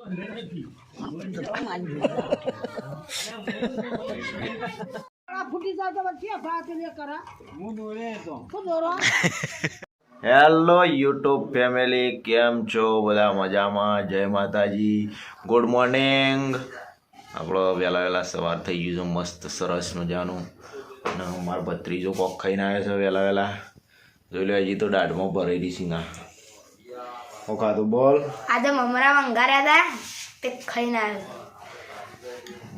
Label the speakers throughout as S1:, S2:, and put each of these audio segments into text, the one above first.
S1: Hello YouTube family, કેમ છો બધા? મજામાં? જય માતાજી, ગુડ મોર્નિંગ. આપણો વહેલા સવાર થઈ ગયું છે, મસ્ત સરસ મજાનું. અને મારો ભત્રીજો કોક ખાઈને આવ્યો છે વહેલા. જોઈ લો, હજી તો દાઢમાં ભરેલી સિંગા. હું ખાધું બોલ?
S2: આજે મમરા વંગાર્યા હતા તે ખાઈને આવ્યો.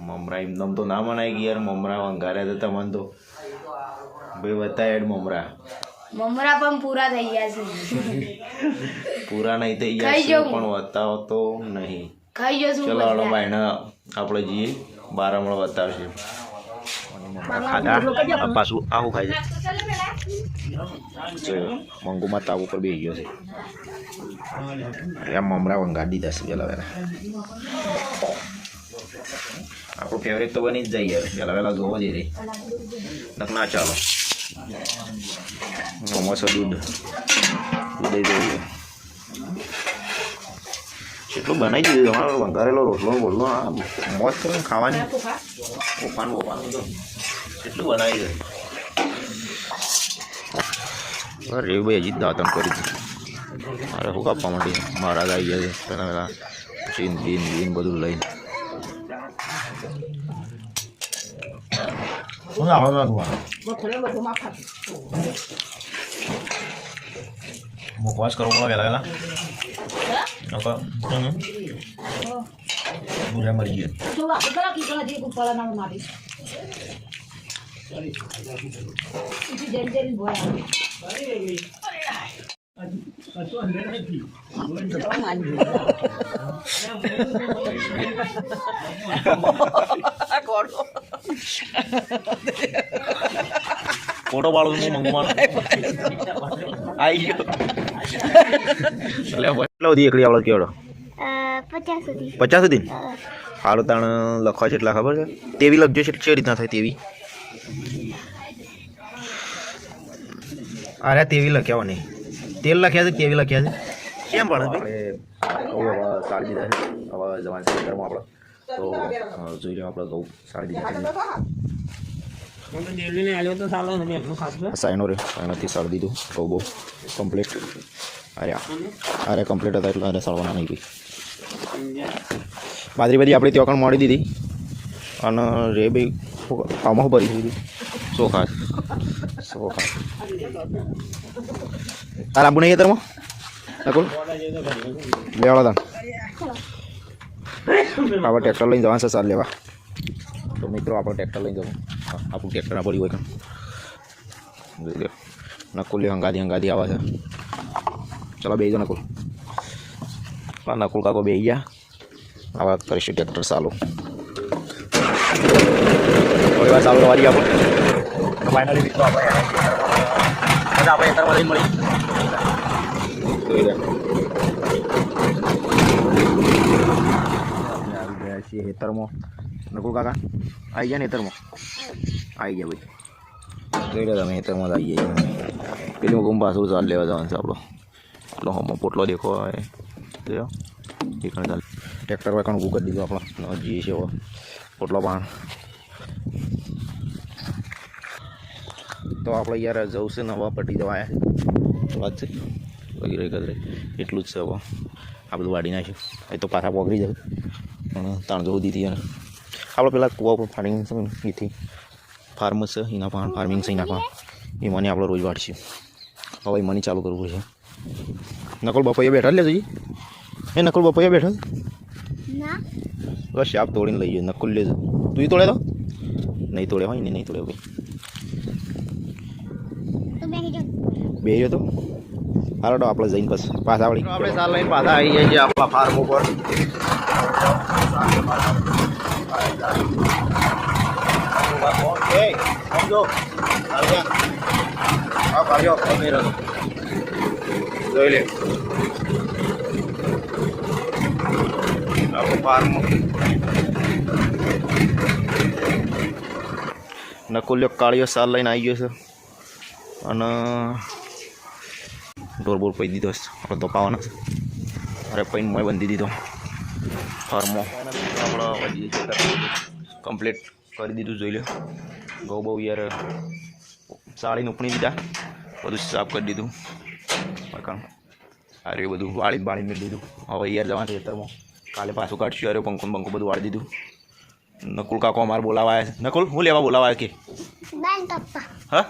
S1: મમરા એમદમ તો ના મનાય કે યાર, મમરા વંગાર્યા હતા તમને તો. ભાઈ બતાય એડ મમરા
S2: પણ પૂરા થઈ ગયા છે.
S1: પૂરા નહીં થઈ ગયા છે પણ બતાવો તો નહીં.
S2: ખાઈ જશું.
S1: ચલો હળો ભાઈને આપણે જઈએ બારામણ બતાવશે. ખાધા પાછું આવું ખાય છે. મંગુમાં તાવ ઉપર બેસી ગયો છે. એમ મમરા વંગાડી દીધા છે પેલા વહેલા. આપણું ફેવરેટ તો બની જ જાય પેલા વહેલા જોવો જઈ રહી ના ચાલો. મસ્ત દૂધ જોઈએ. કેટલું બનાવી દીધું તમારો વંગારેલો રોટલો બોલનો. આ મોજ કરે ખાવાની. ઓપાનું તો કેટલું બનાવી દીધું. અરે ભાઈ હજી દાંતણ કરી દીધું. મારે શું કાપવા માટે મારા આવી ગયા છે પેલા પેલા ચીન બીન બધું લઈને. મુખવાસ કરવો પડે વહેલા બુરા મરી ગયા. ફોટો પાડું હું મંગવાનું આવી ગયો. કેટલા સુધી એકડી આવડે કેવડો? 50 સુધી. સારું તાણ લખવા છે એટલા ખબર છે. તેવી લખજો છે કેવી રીતના થાય તેવી. અરે તેવી લખ્યા નહીં, તેલ લખ્યા છે કેવી લખ્યા છે કેમ પડે? હવે સારી દીધા છે. હવે જવાનું છે ખેતરમાં આપણે તો જોઈ લો. આપણે ઘઉં સારી દીધા સાઈનો રે સાઈનોથી સારી દીધું ઘઉં બહુ કમ્પ્લીટ. અરે કમ્પ્લીટ હતા એટલે અરે સાળવાના નહીં ગઈ. બાજરી બધી આપણે ત્યાં મળી દીધી અને રે ભાઈ આમાં ભરી દીધી. ચોખા તાર આબુ નહીં ખેતરમાં નકુલ લેવાડો તાર. આપણે ટ્રેક્ટર લઈને જવાનું છે સાર લેવા. તો મિત્રો આપણે ટ્રેક્ટર લઈને જવું. આપણું ટ્રેક્ટર ના પડ્યું હોય જોઈ લો. નકુલ હંગાથી આવે છે. ચલો બેસી જાઓ નકુલ. નકુલ કાકો બેસી ગયા. હવે કરીશું ટ્રેક્ટર ચાલુ. થોડી વાર ચાલુ રવા આપણે ફાઇનલી મિત્રો આપણે ખેતરમાં મળી જોઈ રહ્યા છીએ ખેતરમાં. નકુલ કાકા આવી ગયા ને ખેતરમાં? આવી ગયા ભાઈ. જોઈ રહ્યા તમે ખેતરમાં જ આવી ગયા. પેલી હું પાછું ચાલ લેવા જવાનું છે આપણો. એટલો હમણાં પોટલો દેખો જોયો દેખાણ ચાલ. ટ્રેક્ટર વાળા ઊભું કરી દીધું આપણે જઈએ છીએ પોટલો પાણ. તો આપણે યાર જવું છે ને હવે પટી જવા વાત છે વગેરે ગદરે એટલું જ છે. હવે આ બધું વાડી નાખ્યું એ તો પાછા પકડી જાય પણ તાણ જવું દીધી. અને આપણે પેલા કૂવા ઉપર ફાર્મિંગ છે એથી ફાર્મ છે એના પાણ ફાર્મિંગ છે એના પાણ એ મને આપણે રોજ વાળીશું. હવે એ મને ચાલુ કરવું છે. નકલ બપૈયા બેઠા લે જઈએ. એ નકલ બપૈયા બેઠા બસ શાપ તોડીને લઈ જાય. નકલ લેજો. તું તોડે તો નહીં તોડે હોય ને નહીં તોડે ભાઈ. બે તો હાલો તો આપણે જઈને બસ પાછા વળી આપણે સાલ લઈને પાછા આવી જઈએ આપણા ફાર્મ ઉપર. જોઈ લે આપણું ફાર્મ. નકુલ્યો કાળિયો સાલ લઈને આવી ગયો છે અને ઢોર બોર પી દીધો આપણે તો પાવાના છે. અરે પૈન મોય બંધી દીધો. ફાર્મો આપણે કમ્પ્લીટ કરી દીધું, જોઈ લો. ઘઉં બહુ યાર સાડીને ઉપણી દીધા, બધું સાફ કરી દીધું. અરે બધું વાળી મેળવી દીધું. હવે યાર જવાનું ખેતરમાં, કાલે પાછું કાઢશું. અરે પંખો બધું વાળી દીધું. નકુલ કાકો અમારે બોલાવાયા છે. નકુલ હું લેવા બોલાવાયા કે હા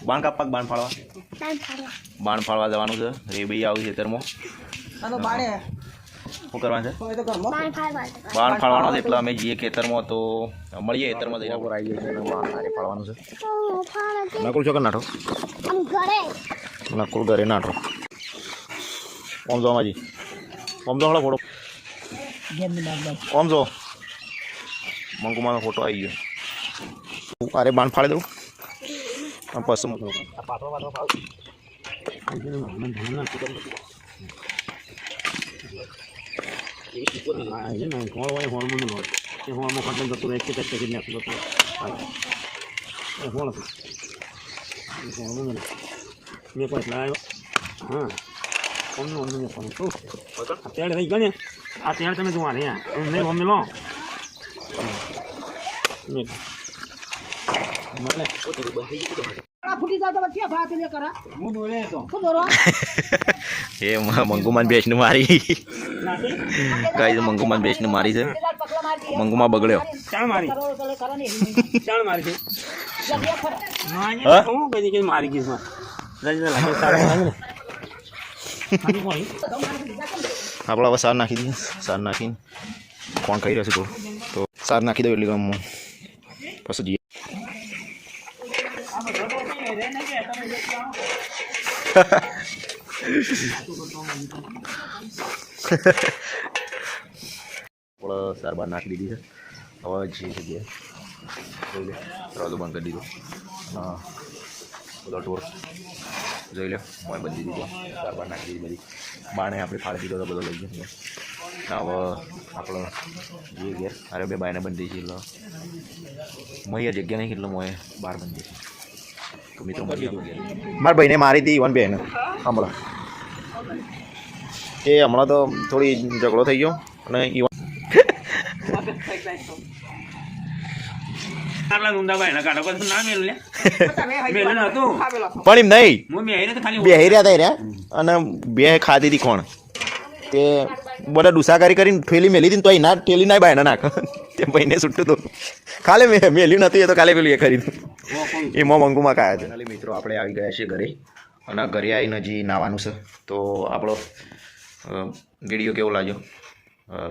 S1: બાણ કાપવા બાણ ફાળવા જવાનું છે. રેબી આવું ખેતરમાં શું કરવાનું છે? બાણ ફાળવાનું છે. એટલે અમે જઈએ ખેતરમાં, તો મળીએ ખેતરમાં જઈને આવી જઈએ. ફાળવાનું છે. નકુલ છો કે નાઠો? નકુલ ઘરે નાઠો. ઓમ જો માજી, ઓમ જો હળો ફોટો, ઓમ જો મંગુમાનો ફોટો આવી ગયો. અરે બાણ ફાળી દઉં પછી
S3: તમે જોવા લો
S1: એ મંગુમાન બેસને મારી. ગાય મંગુમાન બેસને મારી છે. મંગુમાં બગડ્યો.
S3: મારી ગઈ
S1: આપણે હવે સાર નાખી દઈએ. સાર નાખીને કોણ ખાઈ રહ્યો છે થોડું, તો સાર નાખી દઉં એટલે ગામમાં પછી જઈએ. આપણે સાર બાર નાખી દીધી છે. હવે જે જગ્યાએ જોઈ લે, દરવાજો બંધ કરી દીધો. હા બધો ટોર જોઈ લો, મોય બધી દીધો. સાર બાર નાખી દીધી બધી. બાણે આપણે ફાળી દીધો તો બધો લઈ ગયો. હવે આપણે જે ઘેર અરે બે બાયને બંધી છે. એટલે મય જગ્યા નહીં, એટલે મોય બહાર બંધી છે. તો મિત્રો મારા ભાઈને મારી હતી ઈવન બેન હમણાં. એ હમણાં તો થોડી ઝઘડો થઈ ગયો અને ઈવન પણ એમ નહીં બે રહ્યા હતા અને બે ખાધી હતી. કોણ તે બધા ડુસાકારી કરીને ઠેલી મેલી હતી, તો એ ના ઠેલી ના બાયના નાખ. તે ભાઈને છૂટતું હતું. કાલે મેં મેલ્યું નથી, એ તો કાલે પેલું એ કરી દીધું. એમાં મંગુમાં કાયા છે. મિત્રો આપણે આવી ગયા છીએ ઘરે, અને ઘરે આવીને હજી નાવાનું છે. તો આપણો વિડીયો કેવો લાગ્યો?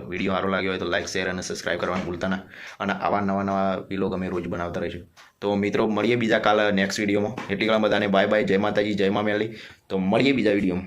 S1: વિડીયો સારો લાગ્યો હોય તો લાઈક, શેર અને સબસ્ક્રાઈબ કરવાનું ભૂલતા ના. અને આવા નવા વિલોગ અમે રોજ બનાવતા રહીશું. તો મિત્રો મળીએ બીજા કાલે નેક્સ્ટ વિડીયોમાં. એટલી ઘણા બધાને બાય બાય, જય માતાજી, જય મા મેળી. તો મળીએ બીજા વિડીયોમાં.